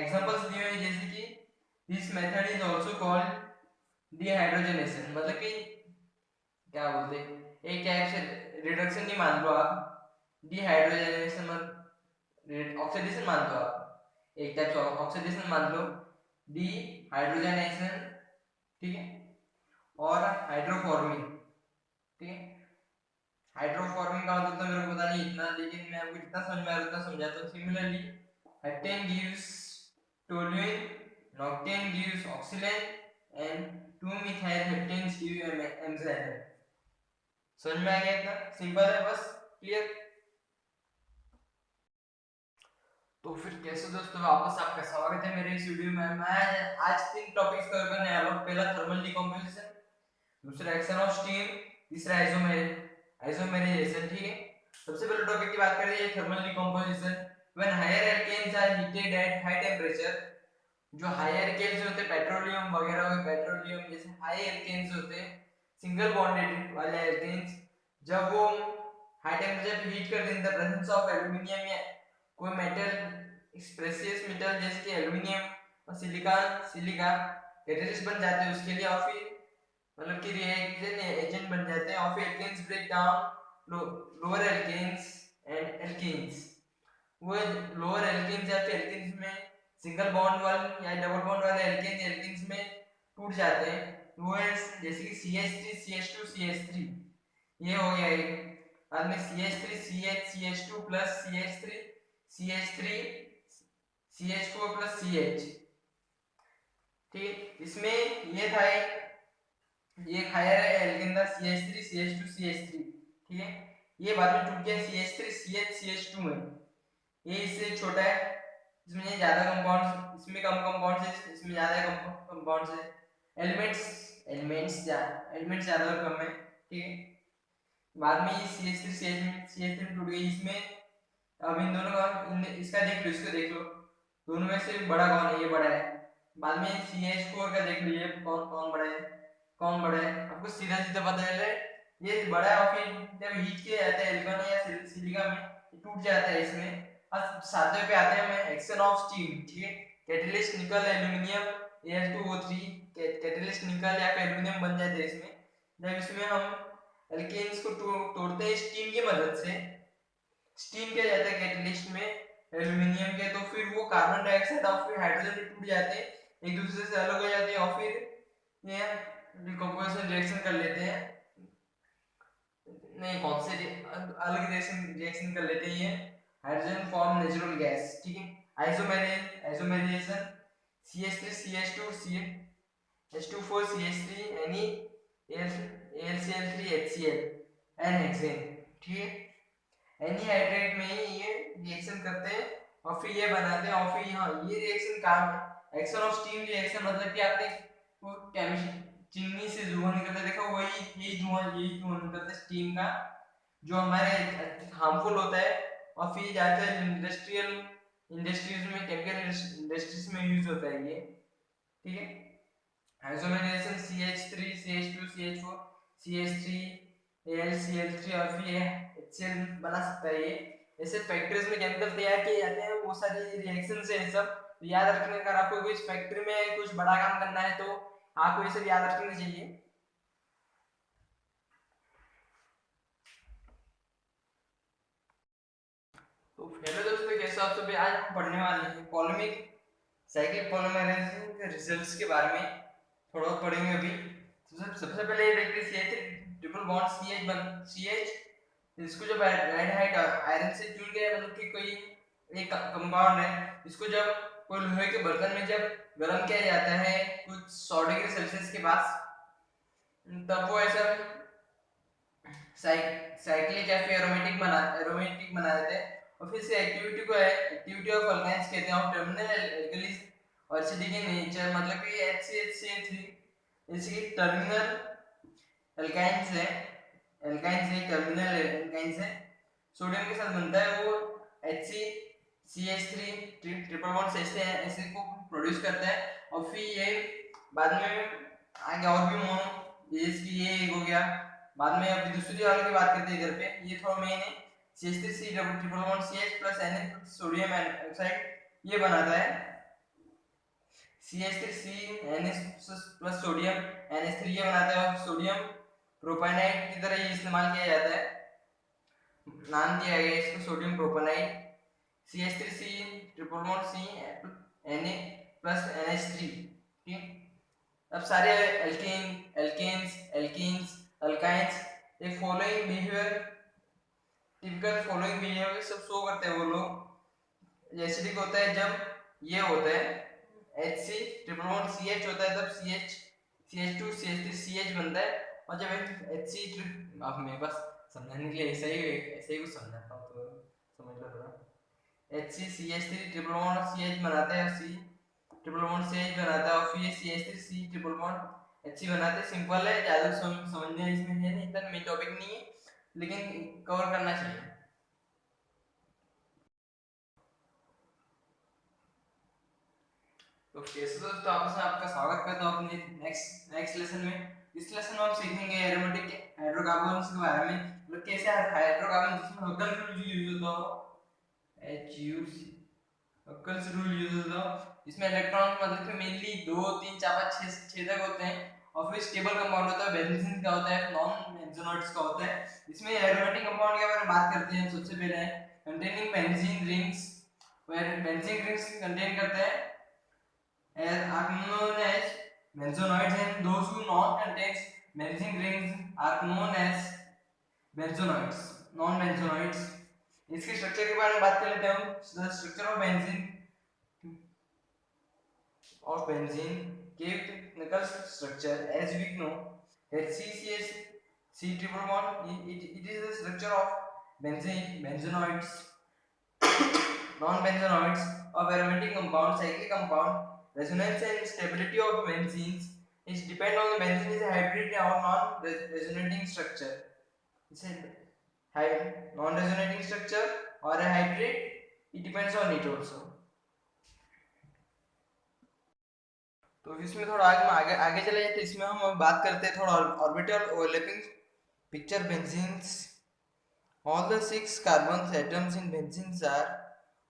एग्जांपल्स दिए हुए, जैसे कि this method is also called dehydrogenation, मतलब कि क्या बोलते हैं एक टाइप से रिडक्शन नहीं मान लो आप, डिहाइड्रोजनेशन ऑक्सीडेशन मान लो आप, एक टाइप से ऑक्सीडेशन मान लो, डिहाइड्रोजनेशन, ठीक है, और हाइड्रोफॉर्मिंग, ठीक है। हाइड्रोफॉर्मिंग का मतलब तो मेरे को पता नहीं इतना, लेकिन मैं आपको जितना समझ में आ रहा उतना समझाता हूँ। Similarly heptane gives toluene, octane gives xylene and 2 methyl heptanes give एम्ज़ाइम। समझ में आ गया? इतना सिंपल है, बस क्लियर। तो फिर कैसे दोस्तों वापस आपका स्वागत है मेरे इस वीडियो में। मैं आज 3 टॉपिक्स कवर करने वाला हूँ। पहला थर्मल डिकम्पोजिशन, दूसरा एक्शन ऑफ स्टीम, तीसरा आइसोमेराइजेशन, ठीक है। सबसे पहले टॉपिक की बात करें thermal decomposition. When higher alkanes are heated at high temperature, जो हायर एल्केन्स होते हैं पेट्रोलियम वगैरह हो, पेट्रोलियम जैसे हाई एल्केन्स होते हैं, सिंगल बॉन्डेड वाले एल्केन्स, जब वो हाई टेंपरेचर पे हीट कर देते हैं, प्रेजेंस ऑफ एल्युमिनियम या कोई मेटल प्रेशियस मेटल जैसे कि एल्युमिनियम और सिलिका कैटलिस्ट बन जाते हैं उसके लिए, और फिर मतलब कि रिएक्शन एजेंट बन जाते हैं, और फिर alkanes break down lower alkanes and alkanes. वो लोअर एल्केन्स या फिर एल्केन्स में सिंगल बॉन्ड वाले या डबल बॉन्ड वाले एल्केन्स में टूट जाते हैं। वो जैसे कि CH3 CH2 CH3 ये हो गया एक। बाद में CH3 CH CH2 plus CH3 CH3 CH4 plus CH, ठीक। इसमें ये था ये हायर एल्केन था CH3 CH2 CH3, ठीक है। ये बाद में टूट गया CH3 CH CH2 में, ये इससे छोटा है, इसमें ज्यादा कंपाउंड्स, इसमें कम कंपाउंड्स है, इसमें ज्यादा कंपाउंड्स है। एलिमेंट्स ज्यादा और कम है, ठीक है। बाद में ये CH3 टूट गई इसमें। अब इन दोनों का इसका देख लो, इसको देख लो, दोनों में से बड़ा कौन है? ये बड़ा है। बाद में CH4 का देख लो, ये कौन बड़ा है, कौन बड़ा है? आपको सीधा सीधा पता चल रहा है ये बड़ा है, और फिर जब हीट किया जाता है सिलिकॉन या सिलिका में टूट जाता है इसमें। अब सातवें पे आते हैं हम, एक्शन ऑफ स्टीम, ठीक है। कैटलिस्ट निकल एल्युमिनियम Al2O3, कैटलिस्ट निकल या फिर एल्युमिनियम बन जाते हैं इसमें। जब इसमें हम एल्केन्स को तोड़ते हैं स्टीम की मदद से, स्टीम किया जाता है कैटलिस्ट में एल्युमिनियम के, तो फिर वो कार्बन डाइऑक्साइड और फिर हाइड्रोजन टूट जाते हैं, एक दूसरे से अलग हो जाते हैं, और फिर ये डिकम्पोजिशन रिएक्शन कर लेते हैं। नहीं, कौन से अलग रिएक्शन कर लेते हैं, ये हाइड्रोजन फॉर्म नेचुरल गैस, ठीक है। Isomerisation CH3 CH2 H2 4 CH3 AlCl3 HCl N hexane, ठीक है। एनहाइड्रेट में ही ये रिएक्शन करते हैं और फिर ये बनाते हैं, और फिर यहाँ ये रिएक्शन काम है एक्शन ऑफ स्टीम रिएक्शन, मतलब कि आपने वो केमिस्ट्री चिमनी से धुआं निकलता देखा, यही धुआं निकलता है स्टीम का, जो हमारे हार्मफुल होता है और फिर जाता है इंडस्ट्रीज में, केमिकल इंडस्ट्रीज में यूज होता है ये, ठीक है। Isomerisation CH3 CH2 CH4 CH3 AlCl3 और फिर HCl बना सकता है ये। ऐसे फैक्ट्रीज में केमिकल तैयार किए जाते हैं, वो सारी रिएक्शन से सब याद रखने। अगर आपको कुछ फैक्ट्री में कुछ बड़ा काम करना है तो आपको ये सब याद रखने चाहिए। तो हेलो दोस्तों, कैसे आप सभी। आज हम पढ़ने वाले हैं पॉलीमिक साइक्लिक पॉलीमराइजेशन के रिजल्ट्स के बारे में, थोड़ा बहुत पढ़ेंगे अभी। सबसे पहले ये देखते हैं CH3 ट्रिपल बॉन्ड CH इसको जब रेड हाइट आयरन से चुन गया, मतलब कि कोई एक कंपाउंड है, इसको जब कोई लोहे के बर्तन में जब गर्म किया जाता है कुछ 100 डिग्री सेल्सियस के पास, तब वो ऐसा साइक्लिक या फिर एरोमेटिक बना देते हैं। और फिर से एक्टिविटी ऑफ अल्काइंस कहते हैं, और टर्मिनल एल्कलीज और एसिडिक इन नेचर, मतलब कि HCHCl3 इसकी टर्मिनल एल्काइंस है, टर्मिनल एल्काइंस है, सोडियम के साथ बनता है वो HCCH3 ट्रिपल बॉन्ड ऐसे को प्रोड्यूस करता है। और फिर ये बाद में आगे और भी मोनो ये हो गया। बाद में अभी दूसरी वाले की बात करते हैं इधर पे, ये थोड़ा मेन है। CH3C triple bond CH plus NH sodium oxide ये बनाता है। CH3C NH plus sodium NH3 ये बनाता है, और सोडियम प्रोपाइनाइड की तरह ये इस्तेमाल किया जाता है, नाम दिया गया इसको sodium propynide. CH3C triple bond C Na plus NH3, ठीक। अब सारे एल्केन्स अल्काइंस ये following behaviour, typical following behaviour सब शो करते हैं वो लोग। एसिडिक होता है जब ये होता है HC ट्रिपल बॉन्ड CH होता है, तब CH2 CH3 CH बनता है। और जब HC अब मेरे पास समझाने के लिए ऐसे ही कुछ समझाता हूँ तो समझ लो थोड़ा। HCCH3 ट्रिपल बॉन्ड CH बनाता है, C ट्रिपल बॉन्ड CH बनाता है, और फिर CH3C ट्रिपल बॉन्ड HC बनाते हैं। सिंपल है, ज़्यादा समझने इसमें है नहीं, इतना मेन टॉपिक नहीं है, लेकिन कवर करना चाहिए। तो कैसे दोस्तों, आपका स्वागत करता हूँ अपने नेक्स्ट लेसन में। इस लेसन में हम सीखेंगे एरोमेटिक हाइड्रोकार्बन्स के बारे में, मतलब कैसे हाइड्रोकार्बन जिसमें हक्कल रूल यूज होता हो, HUC हक्कल रूल यूज होता हो। इसमें इलेक्ट्रॉन मतलब कि मेनली 2 3 4 5 6 तक होते हैं, और फिर स्टेबल कंपाउंड होता है, बेंजीन का होता है, नॉन बेंजोनाइड्स का होता है। इसमें एरोमेटिक कंपाउंड के बारे में बात करते हैं। सबसे पहले containing benzene rings, where benzene rings contain करते हैं are known as benzonoids, and those who not contains benzene rings are known as benzonoids, non benzonoids। इसके स्ट्रक्चर के बारे में बात कर लेते हैं हम। The structure of benzene chemical structure, as we know, HCCH C triple bond, it is the structure of benzenoids, non-benzenoids of aromatic compound, cyclic compound. Resonance and stability of benzenes is depend on the benzene is a hybrid or non-resonating structure. It's a non-resonating structure or a hybrid. It depends on it also. तो इसमें थोड़ा आगे चले जाते, इसमें हम बात करते हैं थोड़ा orbital overlapping picture benzenes. All the 6 carbon atoms in benzenes are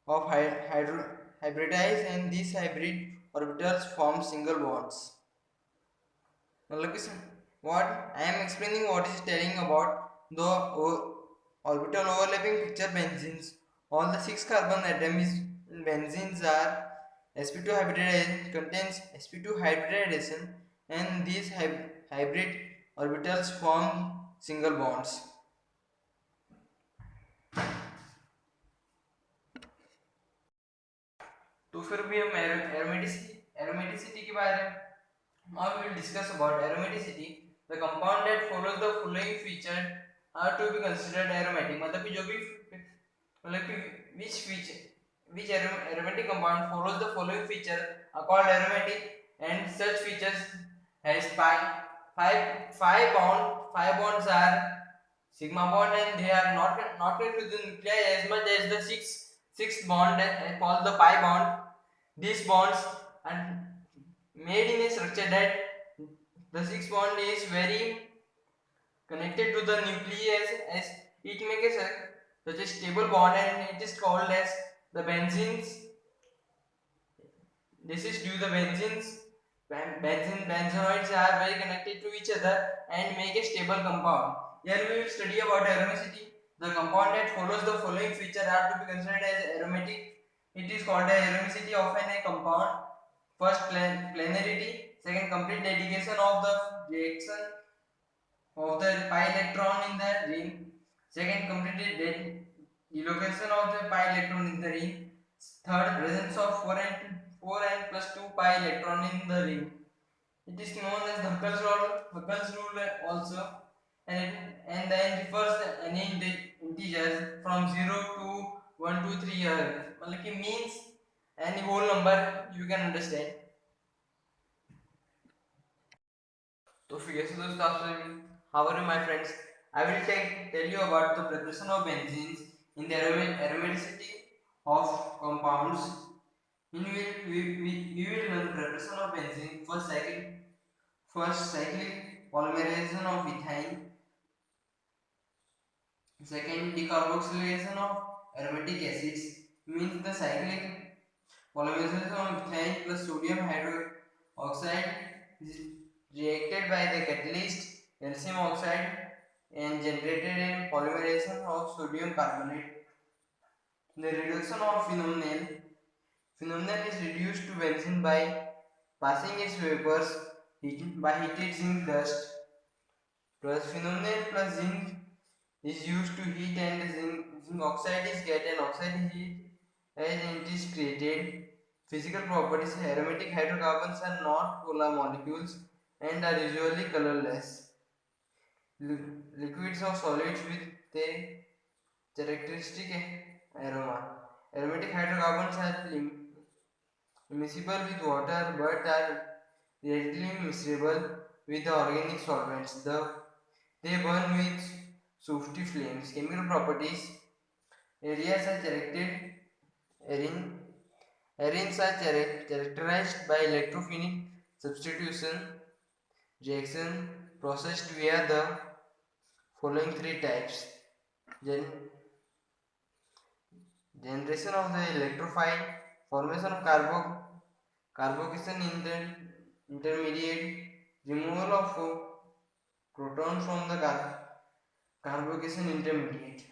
of hybridized, and these hybrid orbitals form single bonds. What I am explaining, what is telling about the orbital overlapping picture benzenes. All the 6 carbon atoms in benzenes are sp2 hybridization, contains sp2 hybridization, and these hybrid orbitals form single bonds. तो फिर भी हम एरोमेटिसिटी के बारे में now we will discuss about aromaticity. The compound that follows the following feature are to be considered aromatic, मतलब कि जो भी मतलब कि which aromatic compound follows the following feature are called aromatic, and such features has five bonds are sigma bond, and they are not connected to the nuclei as much as the sixth bond called the pi bond. These bonds are made in a structure that the sixth bond is very connected to the nucleus as it makes such a stable bond, and it is called as the benzenes. This is due the benzenoids are very connected to each other and make a stable compound. Here we will study about aromaticity. The compound that follows the following feature are to be considered as aromatic. It is called the aromacity of a compound. First, planarity. Second, complete dedication of the reaction of the pi electron in the ring. Second, completed delocation of the pi electron in the ring. Third, presence of 4n plus 2 pi electron in the ring. It is known as the Huckel's rule also, and then refers any integers from 0 to 1, 2, 3 मतलब कि means any whole number you can understand. तो फिर से दोस्तों आपसे how are you my friends? I will tell you about the preparation of benzenes in the aromaticity of compounds. We will learn the preparation of benzene. First cyclic polymerization of ethane. Second, decarboxylation of aromatic acids means the cyclic polymerization of ethane plus sodium hydroxide is reacted by the catalyst calcium oxide and generated in polymerization of sodium carbonate. The reduction of phenomenal is reduced to benzene by passing its vapors by heated zinc dust. Plus phenomenal plus zinc is used to heat, and zinc oxide is get an oxide heat and it is created. Physical properties: aromatic hydrocarbons are not polar molecules and are usually colorless. Liquids or solids with a characteristic aroma. Aromatic hydrocarbons are miscible with water but are readily miscible with the organic solvents. They burn with sooty flames. Chemical properties: areas are arenes are characterized by electrophilic substitution reaction processed via the following three types: generation of the electrophile, formation of carbocation in the intermediate, removal of proton from the carbocation intermediate.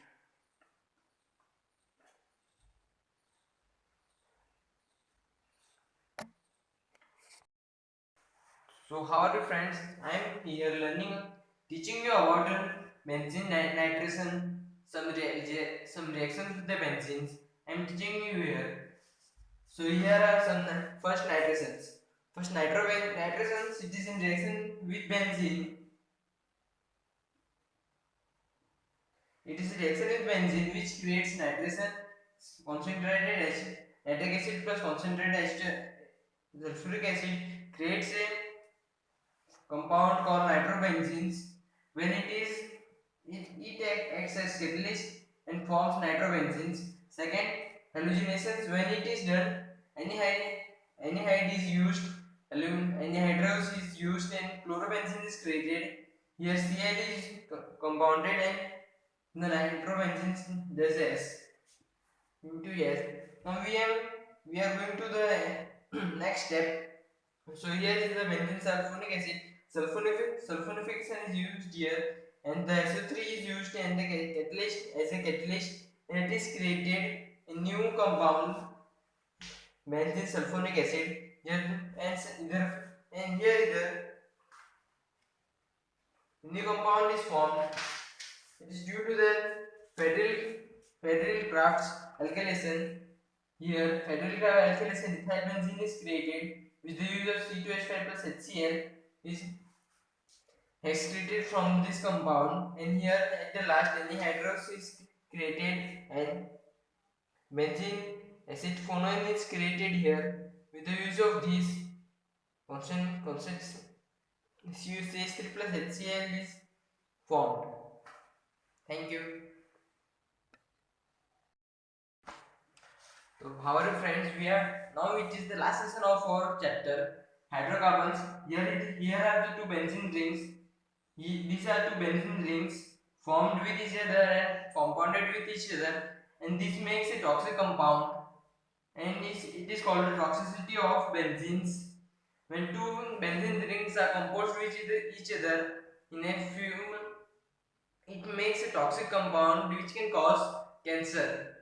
So how are you friends? I am here teaching you about benzene nitration, some reactions with the benzenes. I am teaching you here. So here are some first nitrations. First nitrations, it is in reaction with benzene. It is a reaction with benzene which creates nitration, concentrated acid, nitric acid plus concentrated sulfuric acid creates a compound called nitrobenzenes. When it acts as catalyst and forms nitrobenzenes. Second, halogenations. When it is done, anhydride is used, anhydrous is used, and chlorobenzene is created. Here Cl is compounded and the nitrobenzenes does S into S. Now we are going to the next step. So here is the benzene sulfonic acid. Sulfonification is used here, and the SO3 is used and the catalyst as a catalyst, and it is created a new compound, benzene sulfonic acid. Here and here is the new compound is formed. It is due to the Federal Crafts alkylation. Here, Federal Craft alkylation ethyl benzene is created with the use of C2H5 plus HCl is excreted from this compound, and here at the last anhydrous is created and benzene acid phenone is created here with the use of this CH3 plus HCl is formed. Thank you. So, our friends, we are now, which is the last session of our chapter hydrocarbons. Here are the two benzene rings. These are two benzene rings formed with each other and compounded with each other, and this makes a toxic compound. And it is called the toxicity of benzenes. When two benzene rings are composed with each other in a fume, it makes a toxic compound which can cause cancer.